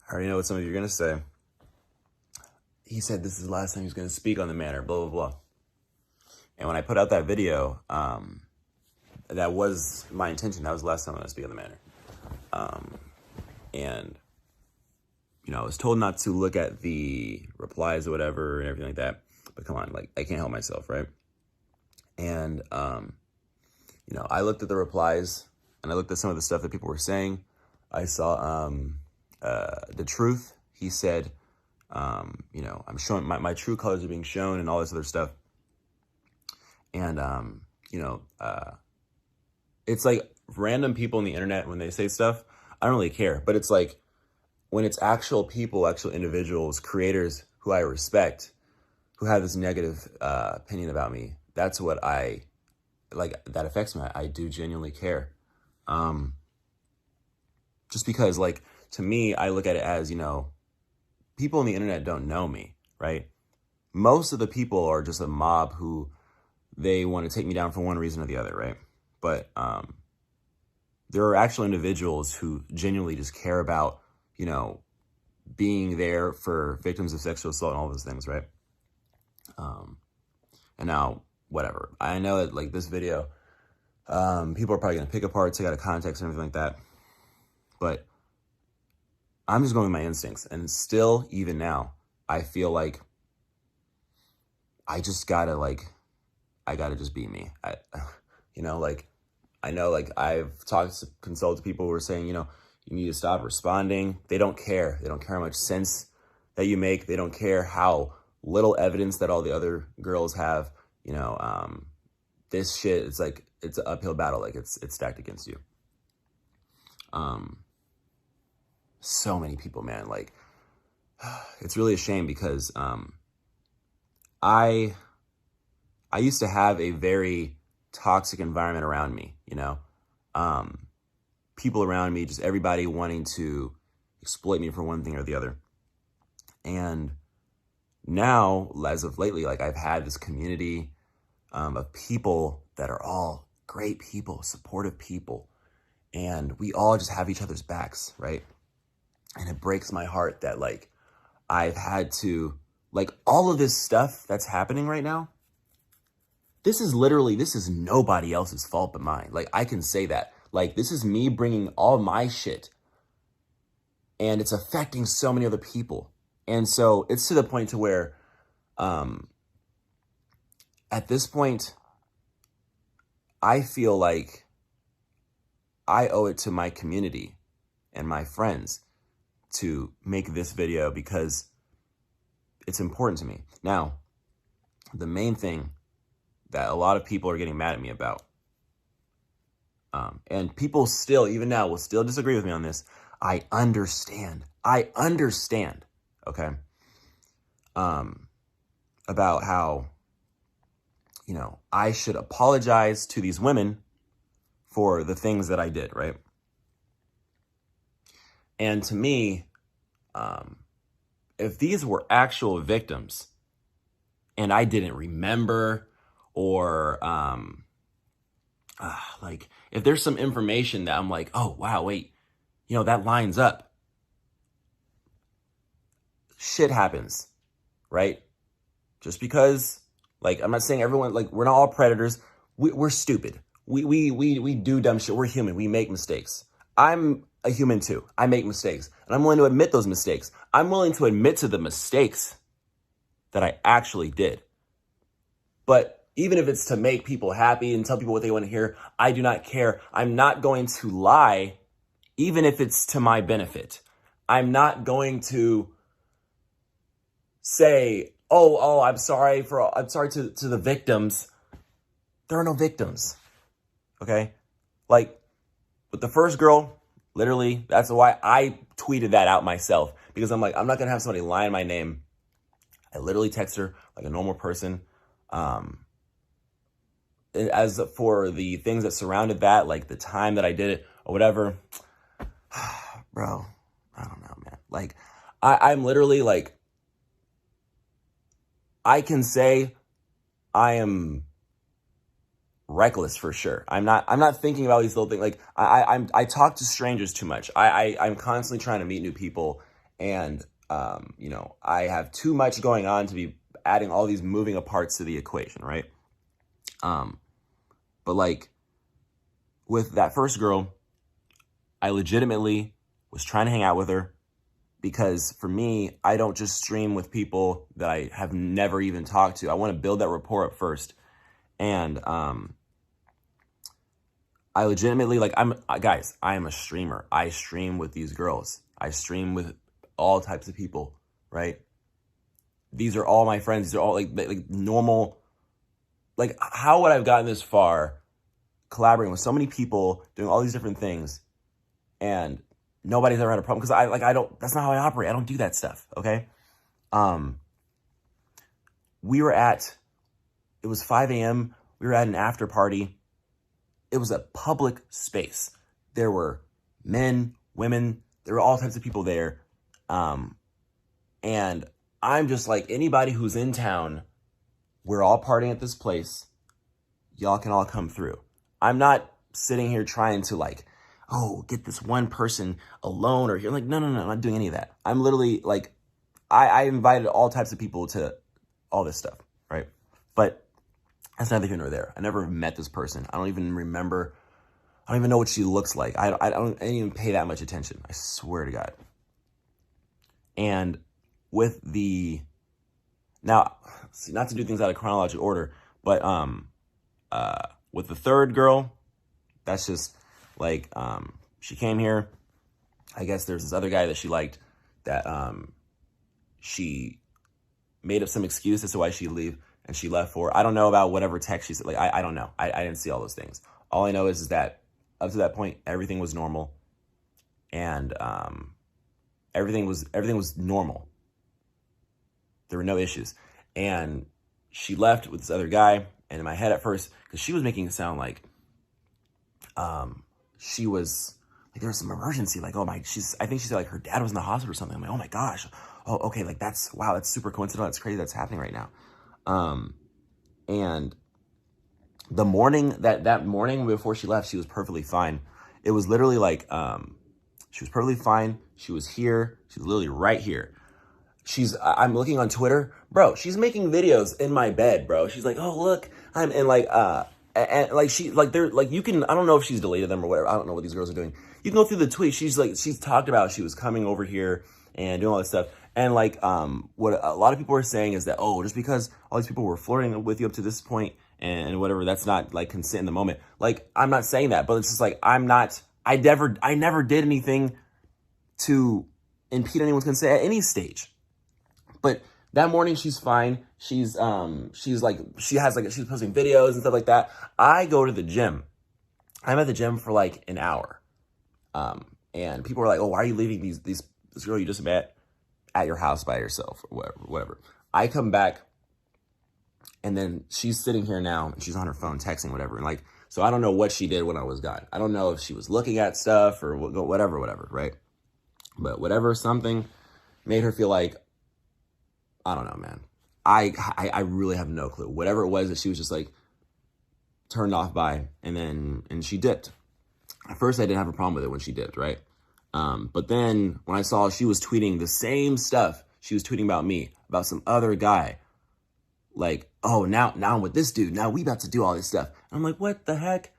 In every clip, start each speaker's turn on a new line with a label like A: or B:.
A: I already know what some of you are going to say. He said this is the last time he's going to speak on the matter, blah, blah, blah. And when I put out that video, that was my intention. That was the last time I was going to speak on the matter. And, you know, I was told not to look at the replies or whatever and everything like that. But come on, like, I can't help myself, right? And, you know, I looked at the replies and I looked at some of the stuff that people were saying. I saw the truth. He said, you know, I'm showing my true colors are being shown and all this other stuff. And, you know, it's like random people on the internet, when they say stuff, I don't really care. But it's like when it's actual people, actual individuals, creators who I respect, who have this negative opinion about me, that's what I, like, that affects me. I do genuinely care. Just because, like, to me, I look at it as, you know, people on the internet don't know me, right? Most of the people are just a mob who they want to take me down for one reason or the other, right? But there are actual individuals who genuinely just care about, you know, being there for victims of sexual assault and all those things, right? And now, whatever. I know that, like, this video, people are probably going to pick apart, take out of context and everything like that. But I'm just going with my instincts. And still, even now, I feel like I just gotta, like, I gotta just be me. You know, like, I know, like, I've consulted people who are saying, you know, you need to stop responding. They don't care. They don't care how much sense that you make. They don't care how little evidence that all the other girls have. You know, this shit, it's like, it's an uphill battle. Like, it's stacked against you. So many people, man, like, it's really a shame because, I used to have a very toxic environment around me, you know, people around me, just everybody wanting to exploit me for one thing or the other. And now, as of lately, like, I've had this community of people that are all great people, supportive people, and we all just have each other's backs, right? And it breaks my heart that, like, I've had to, like, all of this stuff that's happening right now, this is nobody else's fault but mine. Like, I can say that. Like, this is me bringing all my shit, and it's affecting so many other people. And so it's to the point to where, at this point, I feel like I owe it to my community and my friends to make this video because it's important to me. Now, the main thing that a lot of people are getting mad at me about, and people still, even now, will still disagree with me on this. I understand, okay? About how, you know, I should apologize to these women for the things that I did, right? And to me, if these were actual victims and I didn't remember, or like, if there's some information that I'm like, oh, wow, wait, you know, that lines up. Shit happens, right? Just because, like, I'm not saying everyone, like, we're not all predators. We're stupid. We do dumb shit. We're human. We make mistakes. I'm a human too. I make mistakes, and I'm willing to admit those mistakes. I'm willing to admit to the mistakes that I actually did. But even if it's to make people happy and tell people what they want to hear, I do not care. I'm not going to lie, even if it's to my benefit. I'm not going to say, oh, I'm sorry to the victims. There are no victims. Okay? Like, with the first girl, literally, that's why I tweeted that out myself. Because I'm like, I'm not going to have somebody lie in my name. I literally text her like a normal person. As for the things that surrounded that, like the time that I did it or whatever, bro, I don't know, man. Like, I'm literally, like, I can say I am reckless for sure. I'm not thinking about these little things. Like, I talk to strangers too much. I'm constantly trying to meet new people, And, you know, I have too much going on to be adding all these moving parts to the equation, right? But like with that first girl, I legitimately was trying to hang out with her because for me, I don't just stream with people that I have never even talked to. I want to build that rapport up first. And I legitimately, like, guys, I am a streamer. I stream with these girls. I stream with all types of people, right? These are all my friends. These are all like normal. Like, how would I have gotten this far collaborating with so many people, doing all these different things, and nobody's ever had a problem? Because I don't, that's not how I operate. I don't do that stuff, okay? We were at, it was 5 a.m. We were at an after party. It was a public space. There were men, women, there were all types of people there. And I'm just like, anybody who's in town, we're all partying at this place. Y'all can all come through. I'm not sitting here trying to like, oh, get this one person alone or you're like, no, I'm not doing any of that. I'm literally like, I invited all types of people to all this stuff, right? But that's neither here nor there. I never met this person. I don't even remember. I don't even know what she looks like. I didn't even pay that much attention. I swear to God. And with the, now, not to do things out of chronological order, but with the third girl, that's just like, she came here. I guess there's this other guy that she liked that she made up some excuse as to why she'd leave, and she left for. I don't know about whatever text she said. Like, I don't know. I didn't see all those things. All I know is that up to that point, everything was normal. And everything was normal. There were no issues. And she left with this other guy. And in my head at first, because she was making it sound like she was, like there was some emergency. Like, oh my, I think she said like her dad was in the hospital or something. I'm like, oh my gosh. Oh, okay. Like wow, that's super coincidental. That's crazy. That's happening right now. And the morning, that morning before she left, she was perfectly fine. It was literally like, she was perfectly fine. She was here. She was literally right here. I'm looking on Twitter, bro. She's making videos in my bed, bro. She's like, oh, look, and like, and like she, like they're like, you can, I don't know if she's deleted them or whatever. I don't know what these girls are doing. You can go through the tweet. She's talked about she was coming over here and doing all this stuff. And like, what a lot of people are saying is that, oh, just because all these people were flirting with you up to this point and whatever, that's not like consent in the moment. Like, I'm not saying that, but it's just like, I never did anything to impede anyone's consent at any stage. But that morning she's fine. She's like, she's posting videos and stuff like that. I go to the gym. I'm at the gym for like an hour. And people are like, oh, why are you leaving this girl you just met at your house by yourself or whatever. I come back and then she's sitting here now and she's on her phone texting, whatever. And like, so I don't know what she did when I was gone. I don't know if she was looking at stuff or whatever, right? But whatever, something made her feel like, I don't know, man. I really have no clue. Whatever it was that she was just like turned off by, and she dipped. At first I didn't have a problem with it when she dipped, right? But then when I saw she was tweeting the same stuff, she was tweeting about me, about some other guy. Like, oh, now I'm with this dude. Now we about to do all this stuff. I'm like, what the heck?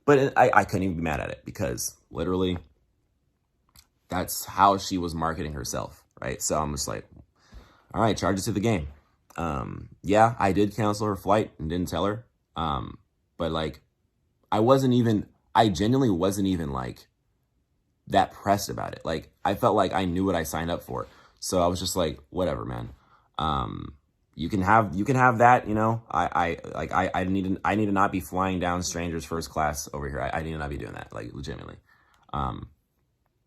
A: But I couldn't even be mad at it because literally that's how she was marketing herself, right? So I'm just like, all right, charge it to the game. Yeah, I did cancel her flight and didn't tell her. But like, I genuinely wasn't even like that pressed about it. Like, I felt like I knew what I signed up for. So I was just like, whatever, man. You can have that, you know. I need to not be flying down strangers first class over here. I need to not be doing that, like, legitimately.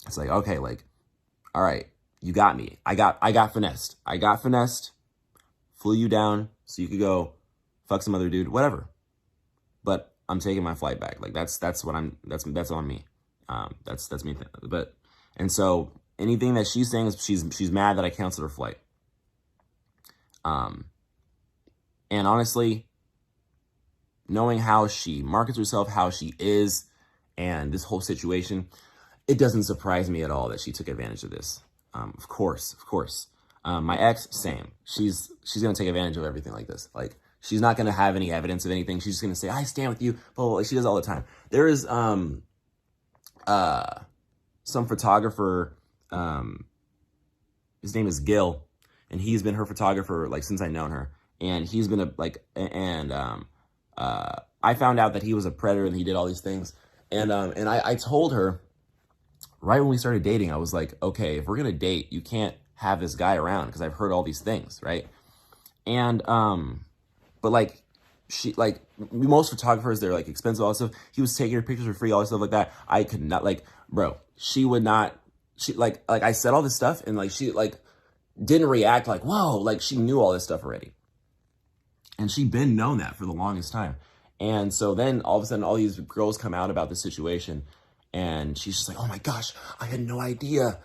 A: It's like, okay, like, all right, you got me. I got finessed. Flew you down so you could go fuck some other dude, whatever. But I'm taking my flight back. Like, that's on me. That's me. But, and so anything that she's saying is she's mad that I canceled her flight. And honestly, knowing how she markets herself, how she is, and this whole situation, it doesn't surprise me at all that she took advantage of this. Of course. My ex, same. She's gonna take advantage of everything like this. Like, she's not gonna have any evidence of anything. She's just gonna say, I stand with you, blah, blah, blah. Like, she does all the time. There is some photographer, his name is Gil, and he's been her photographer like since I known her. And he's been I found out that he was a predator and he did all these things. And I told her right when we started dating, I was like, okay, if we're gonna date, you can't have this guy around because I've heard all these things, right? And but like most photographers, they're like expensive, all this stuff. He was taking her pictures for free, all this stuff like that. I could not, like, bro, she would not, she like I said all this stuff and like she like didn't react like, whoa, like she knew all this stuff already. And she'd been known that for the longest time. And so then all of a sudden all these girls come out about the situation and she's just like, oh my gosh, I had no idea.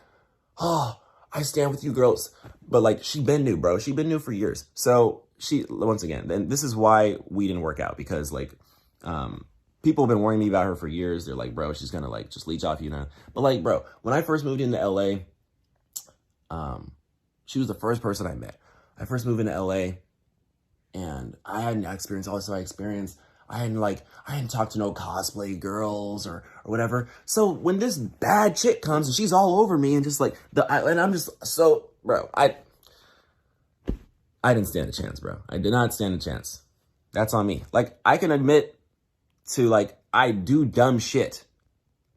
A: Oh, I stand with you girls. But like, she been new, bro. She been new for years. So she, once again, then this is why we didn't work out, because like, people have been warning me about her for years. They're like, bro, she's gonna like just leech off, you know? But like, bro, when I first moved into LA, she was the first person I met. I first moved into LA and I hadn't experienced all this stuff I experienced. I hadn't talked to no cosplay girls or whatever. So when this bad chick comes and she's all over me and just like and I'm just so, bro, I didn't stand a chance, bro. I did not stand a chance. That's on me. Like, I can admit to like, I do dumb shit.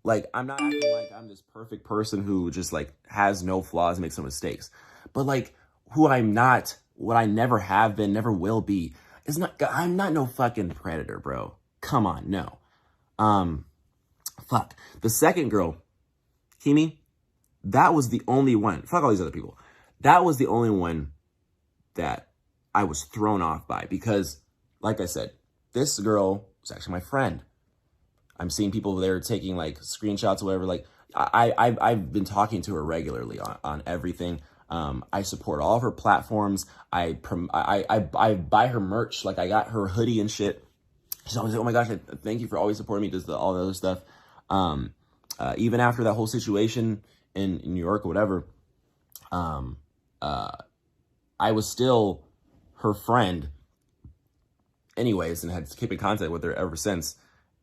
A: Like, I'm not acting like I'm this perfect person who just like has no flaws, makes no mistakes. But like, who I'm not, what I never have been, never will be, is not, I'm not no fucking predator, bro. Come on, no. Fuck. The second girl, Kimi, that was the only one, fuck all these other people. That was the only one that I was thrown off by, because like I said, this girl was actually my friend. I'm seeing people there taking like screenshots or whatever. Like I've been talking to her regularly on everything. I support all of her platforms. I buy her merch. Like, I got her hoodie and shit. She's always like, oh my gosh, thank you for always supporting me. Does all the other stuff. Even after that whole situation in New York or whatever, I was still her friend anyways, and had kept in contact with her ever since.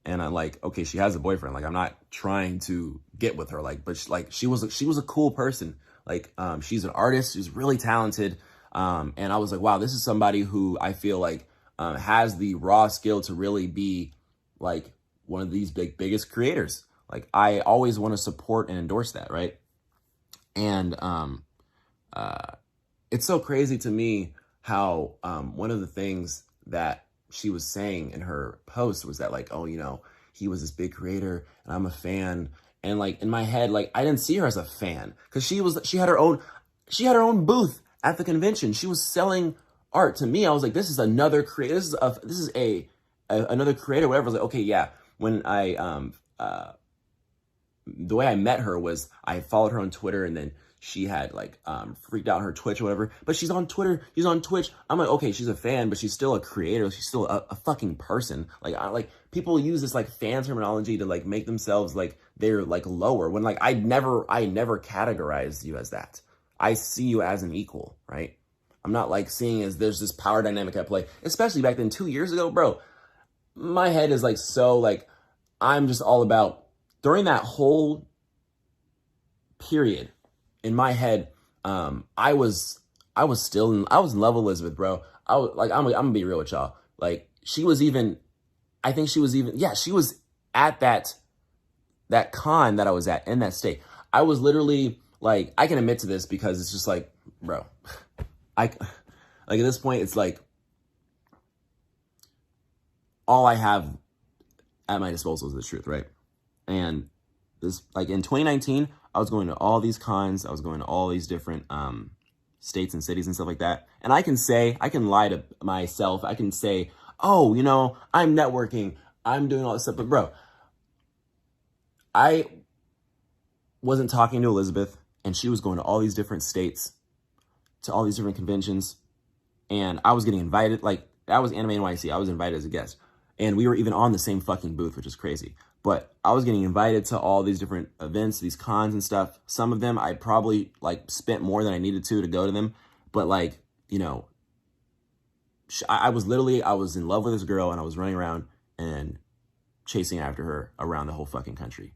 A: And I'm like, okay, she has a boyfriend. Like, I'm not trying to get with her. Like, but she was a cool person. Like, she's an artist. She's really talented. And I was like, wow, this is somebody who I feel like has the raw skill to really be like one of these biggest creators. Like, I always want to support and endorse that, right? And it's so crazy to me how one of the things that she was saying in her post was that like, oh, you know, he was this big creator and I'm a fan. And like in my head, like I didn't see her as a fan, because she had her own booth at the convention. She was selling art. To me, I was like, this is another creator. This is another creator, whatever. I was like, okay, yeah. When the way I met her was I followed her on Twitter, and then she had like freaked out her Twitch or whatever. But she's on Twitter, she's on Twitch. I'm like, okay, she's a fan, but she's still a creator. She's still a fucking person. Like people use this like fan terminology to like make themselves like they're like lower, when like I never categorized you as that. I see you as an equal, right? I'm not like seeing as there's this power dynamic at play, especially back then 2 years ago, bro. My head is like, so like, I'm just all about, during that whole period in my head, I was in love with Elizabeth, bro. I'm gonna be real with y'all. Like, she was at that con that I was at in that state. I was literally like, I can admit to this because it's just like, bro, like at this point, it's like all I have at my disposal is the truth, right? And this, like in 2019, I was going to all these cons. I was going to all these different states and cities and stuff like that. And I can lie to myself. I can say, oh, you know, I'm networking, I'm doing all this stuff. But bro, I wasn't talking to Elizabeth, and she was going to all these different states, to all these different conventions. And I was getting invited. Like, that was Anime NYC. I was invited as a guest. And we were even on the same fucking booth, which is crazy. But I was getting invited to all these different events, these cons and stuff. Some of them I probably like spent more than I needed to go to them. But like, you know, I was in love with this girl, and I was running around and chasing after her around the whole fucking country.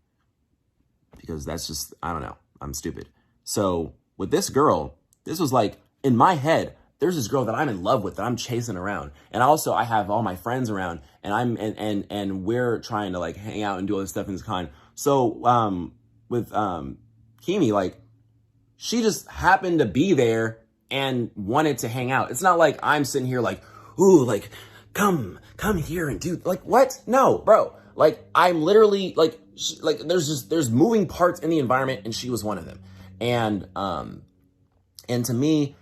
A: Because that's just, I don't know, I'm stupid. So with this girl, this was like, in my head, there's this girl that I'm in love with that I'm chasing around. And also I have all my friends around, and we're trying to like hang out and do all this stuff in this con. So with Kimi, like, she just happened to be there and wanted to hang out. It's not like I'm sitting here like, ooh, like, come here and do, like, what? No, bro. Like, I'm literally like, there's moving parts in the environment, and she was one of them. And to me,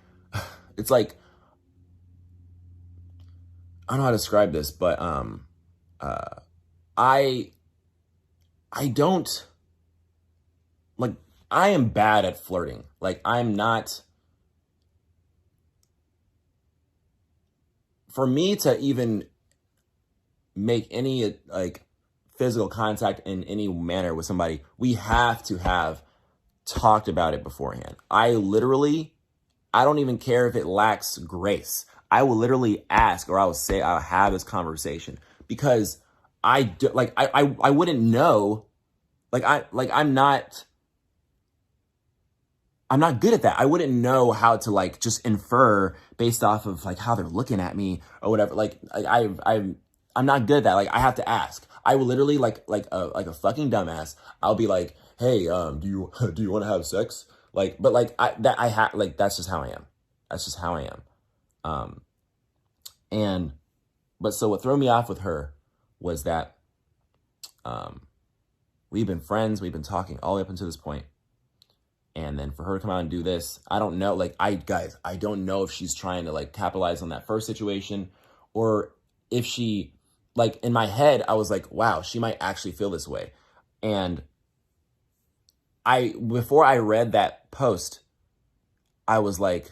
A: it's like, I don't know how to describe this, but I don't, like, I am bad at flirting. Like, I'm not, for me to even make any like physical contact in any manner with somebody, we have to have talked about it beforehand. I don't even care if it lacks grace. I will literally ask, or I will say, I'll have this conversation, because I wouldn't know, I'm not good at that. I wouldn't know how to like just infer based off of like how they're looking at me or whatever. Like I'm not good at that. Like, I have to ask. I will literally like a fucking dumbass. I'll be like, hey, do you want to have sex? Like, but like that's just how I am. That's just how I am. But so what threw me off with her was that, we've been friends. We've been talking all the way up until this point. And then for her to come out and do this, I don't know. Like, I don't know if she's trying to like capitalize on that first situation, or if she, like, in my head, I was like, wow, she might actually feel this way. And before I read that post, I was like,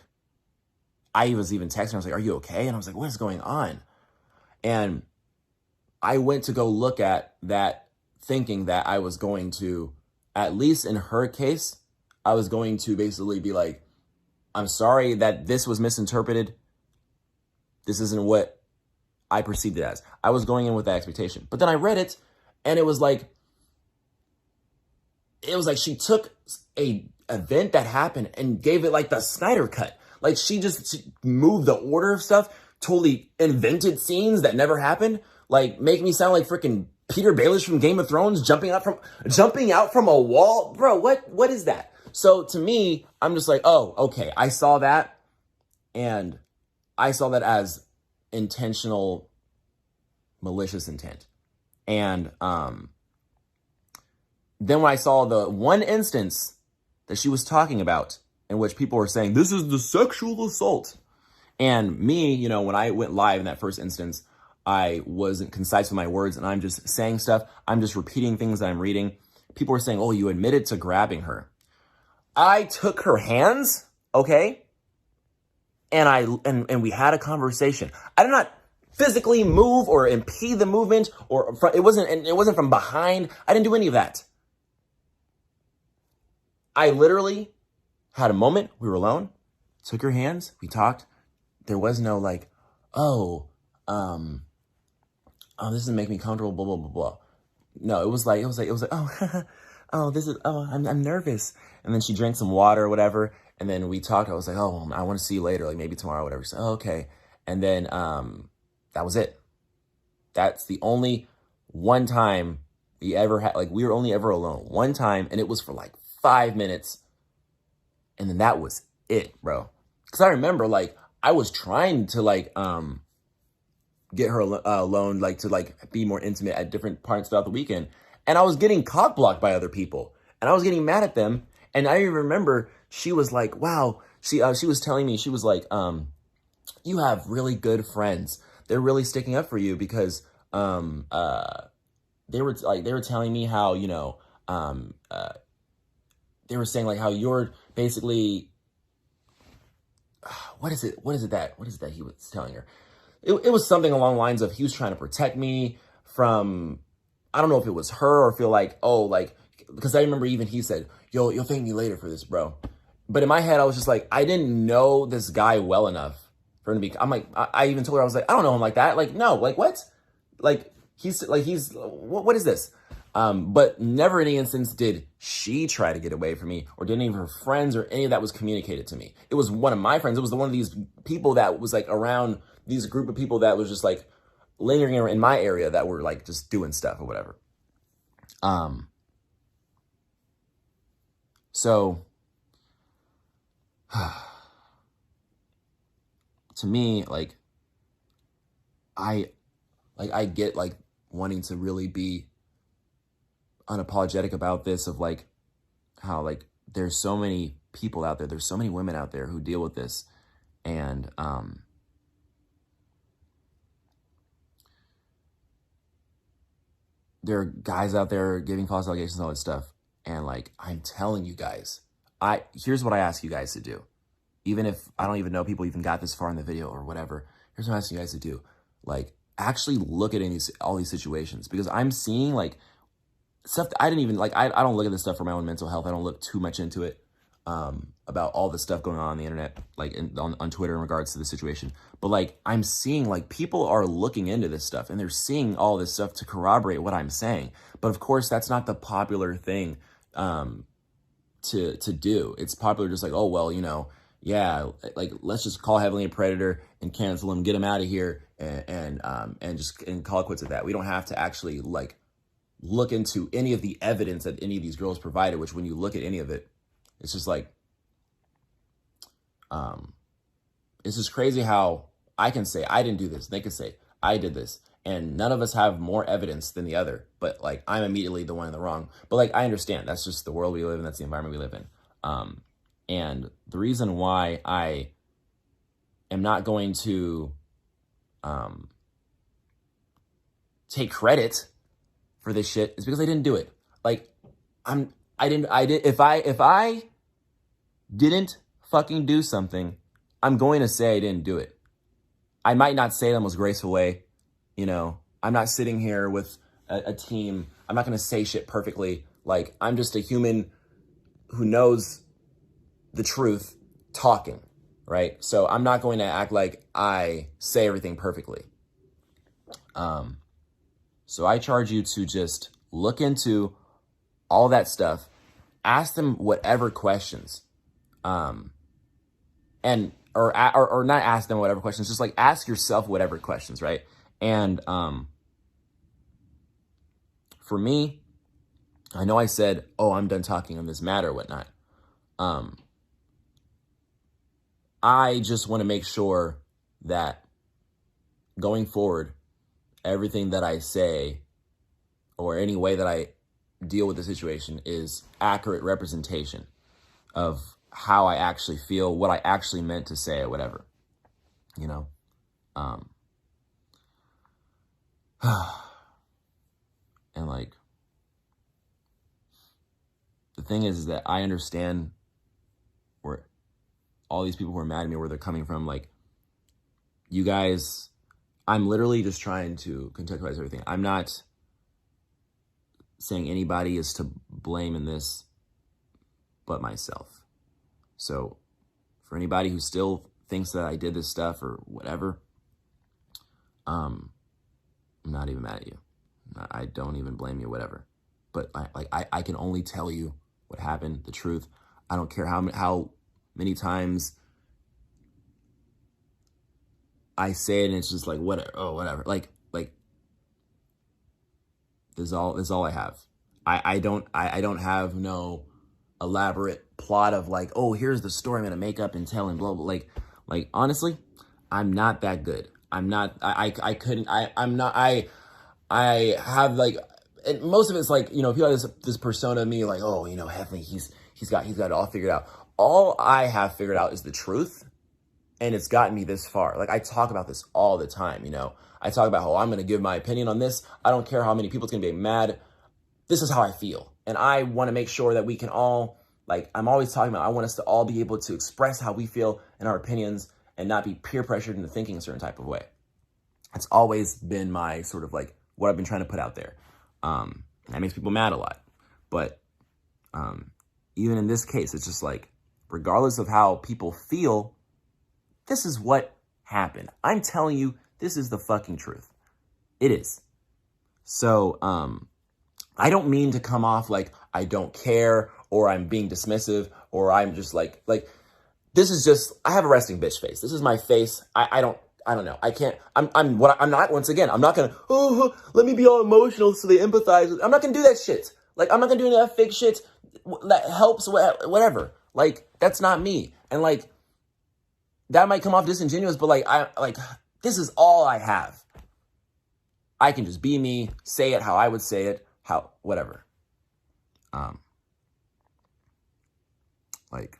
A: I was even texting her. I was like, are you okay? And I was like, what is going on? And I went to go look at that, thinking that I was going to, at least in her case, I was going to basically be like, I'm sorry that this was misinterpreted. This isn't what I perceived it as. I was going in with that expectation. But then I read it, and it was like she took a event that happened and gave it like the Snyder cut. Like, she moved the order of stuff, totally invented scenes that never happened, like make me sound like freaking Peter Baelish from Game of Thrones jumping out from a wall. Bro, what is that? So to me, I'm just like, oh, okay, I saw that, and I saw that as intentional, malicious intent. And then when I saw the one instance that she was talking about, in which people were saying, this is the sexual assault. And me, you know, when I went live in that first instance, I wasn't concise with my words, and I'm just saying stuff. I'm just repeating things that I'm reading. People were saying, oh, you admitted to grabbing her. I took her hands, okay? And we had a conversation. I did not physically move or impede the movement, or it wasn't from behind. I didn't do any of that. I literally had a moment. We were alone. Took her hands. We talked. There was no like, oh, this doesn't make me comfortable, blah, blah, blah, blah. No, it was like, oh, I'm nervous. And then she drank some water or whatever. And then we talked. I was like, oh, I want to see you later, like maybe tomorrow, whatever. She said, oh, okay. And then that was it. That's the only one time we ever had, like, we were only ever alone one time, and it was for like 5 minutes. And then that was it, bro. Because I remember, like, I was trying to, like, get her alone, like, to, like, be more intimate at different parts throughout the weekend. And I was getting cock blocked by other people. And I was getting mad at them. And I even remember she was like, wow. She was telling me, she was like, you have really good friends. They're really sticking up for you, because they were telling me how, you know, they were saying like how you're basically, what is it that he was telling her? It was something along the lines of, he was trying to protect me from I don't know if it was her or feel like, oh, like, because I remember even he said, yo, you'll thank me later for this, bro. But in my head, I was just like, I didn't know this guy well enough for him to be, I'm like, I even told her, I was like, I don't know him like that. Like, no, like what? Like, what is this? But never in any instance did she try to get away from me, or did any of her friends or any of that was communicated to me. It was one of my friends. It was one of these people that was like around these group of people that was just like lingering in my area that were like just doing stuff or whatever. So to me, like, I get like wanting to really be unapologetic about this, of like how like there's so many people out there, there's so many women out there who deal with this, and there are guys out there giving false allegations and all that stuff, and like I'm telling you guys, here's what I ask you guys to do. Even if I don't even know people even got this far in the video or whatever, here's what I'm asking you guys to do. Like, actually look at all these situations, because I'm seeing like stuff that I didn't even like. I don't look at this stuff for my own mental health. I don't look too much into it, about all the stuff going on the internet, like on Twitter in regards to the situation. But like, I'm seeing like people are looking into this stuff, and they're seeing all this stuff to corroborate what I'm saying. But of course, that's not the popular thing to do. It's popular just like, oh, well, you know, yeah, like let's just call Heavenly a predator and cancel him, get him out of here, and call it quits at that. We don't have to actually like look into any of the evidence that any of these girls provided, which when you look at any of it, it's just like, it's just crazy how I can say I didn't do this. They can say I did this, and none of us have more evidence than the other, but like I'm immediately the one in the wrong. But like, I understand that's just the world we live in. That's the environment we live in. And the reason why I am not going to take credit for this shit is because I didn't do it. Like, if I didn't fucking do something, I'm going to say I didn't do it. I might not say it in the most graceful way. You know, I'm not sitting here with a team. I'm not going to say shit perfectly. Like, I'm just a human who knows the truth talking, right? So I'm not going to act like I say everything perfectly. So I charge you to just look into all that stuff, ask them whatever questions, or not ask them whatever questions, just like ask yourself whatever questions, right? And for me, I know I said, oh, I'm done talking on this matter or whatnot. I just want to make sure that going forward, everything that I say or any way that I deal with the situation is accurate representation of how I actually feel, what I actually meant to say or whatever, you know? And like, the thing is that I understand where all these people who are mad at me, where they're coming from. Like, you guys, I'm literally just trying to contextualize everything. I'm not saying anybody is to blame in this but myself. So for anybody who still thinks that I did this stuff or whatever, I'm not even mad at you. I don't even blame you, whatever. But I can only tell you what happened, the truth. I don't care how many times I say it and it's just like, whatever, oh, whatever. Like this is all I have. I don't have no elaborate plot of like, oh, here's the story I'm gonna make up and tell and blah blah. Like honestly, I'm not that good. I'm not. I'm not. I have like, and most of it's like, you know, people have this persona of me like, oh, you know, Heavenly, he's got it all figured out. All I have figured out is the truth, and it's gotten me this far. Like, I talk about this all the time, you know. I talk about how I'm going to give my opinion on this. I don't care how many people's going to be mad. This is how I feel. And I want to make sure that we can all, like, I'm always talking about, I want us to all be able to express how we feel and our opinions and not be peer pressured into thinking a certain type of way. It's always been my sort of like what I've been trying to put out there. That makes people mad a lot. But even in this case, it's just like, regardless of how people feel, this is what happened. I'm telling you, this is the fucking truth. It is. So, I don't mean to come off like I don't care or I'm being dismissive or I'm just like, this is just, I have a resting bitch face. This is my face. I don't know. I can't, I'm not, once again, I'm not going to, let me be all emotional so they empathize. I'm not going to do that shit. Like, I'm not going to do that fake shit that helps, whatever. Like, that's not me. And like, that might come off disingenuous, but like, this is all I have. I can just be me, say it how I would say it, whatever. Like,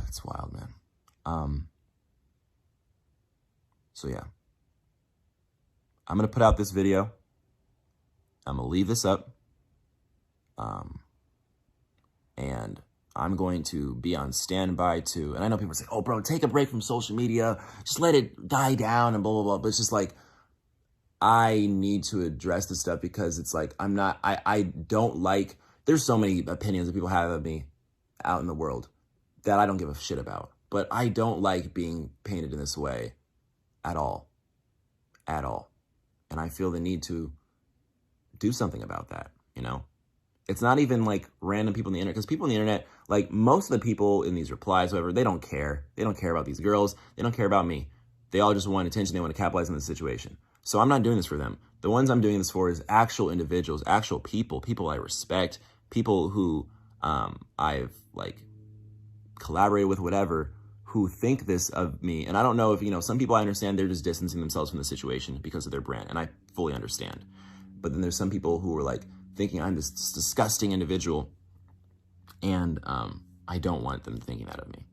A: it's wild, man. So yeah, I'm going to put out this video. I'm going to leave this up. And I'm going to be on standby too. And I know people say, oh, bro, take a break from social media. Just let it die down and blah, blah, blah. But it's just like, I need to address this stuff because it's like, I don't like, there's so many opinions that people have of me out in the world that I don't give a shit about. But I don't like being painted in this way at all. At all. And I feel the need to do something about that, you know? It's not even like random people on the internet, because people on the internet, like most of the people in these replies, whatever, they don't care. They don't care about these girls. They don't care about me. They all just want attention. They want to capitalize on the situation. So I'm not doing this for them. The ones I'm doing this for is actual individuals, actual people I respect, people who I've like collaborated with, whatever, who think this of me. And I don't know if, you know, some people I understand they're just distancing themselves from the situation because of their brand. And I fully understand. But then there's some people who are like, thinking I'm this disgusting individual, and I don't want them thinking that of me.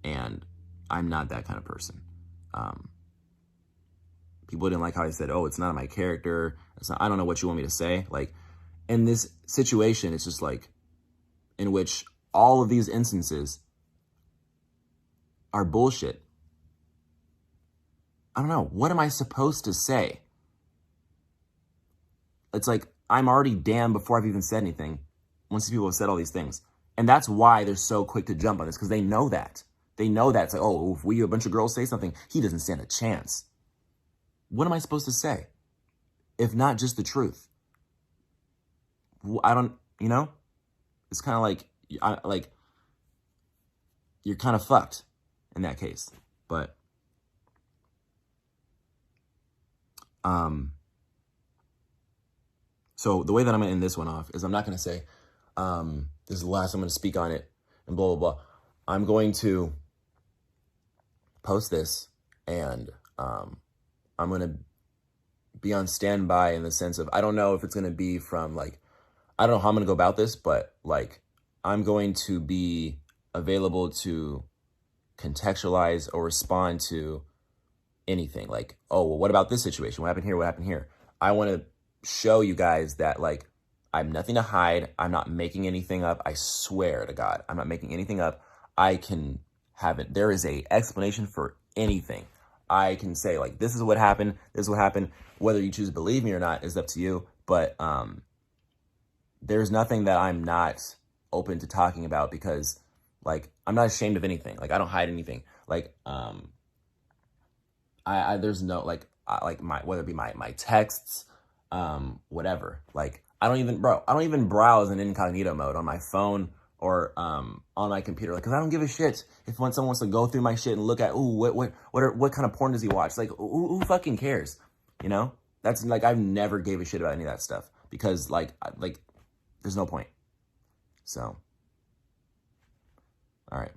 A: And I'm not that kind of person. People didn't like how I said, oh, it's not my character. It's not, I don't know what you want me to say. Like, in this situation, it's just like, in which all of these instances are bullshit. I don't know. What am I supposed to say? It's like, I'm already damned before I've even said anything, once these people have said all these things. And that's why they're so quick to jump on this, because they know that. They know that. It's like, oh, if a bunch of girls say something, he doesn't stand a chance. What am I supposed to say? If not just the truth? I don't, you know? It's kind of like, you're kind of fucked in that case. But, so the way that I'm going to end this one off is I'm not going to say, this is the last I'm going to speak on it and blah, blah, blah. I'm going to post this and I'm going to be on standby in the sense of, I don't know if it's going to be from like, I don't know how I'm going to go about this, but like, I'm going to be available to contextualize or respond to anything. Like, oh, well, what about this situation? What happened here? What happened here? I want to show you guys that like, I'm nothing to hide. I'm not making anything up. I swear to God, I'm not making anything up. I can have it. There is a explanation for anything. I can say like, this is what happened. This is what happened. Whether you choose to believe me or not is up to you. But there's nothing that I'm not open to talking about, because like, I'm not ashamed of anything. Like, I don't hide anything. Like, there's no, like whether it be my texts, whatever. Like, I don't even browse in incognito mode on my phone or on my computer. Like, cause I don't give a shit if when someone wants to go through my shit and look at, ooh, what kind of porn does he watch? Like, who fucking cares? You know? That's like, I've never gave a shit about any of that stuff, because like there's no point. So, all right.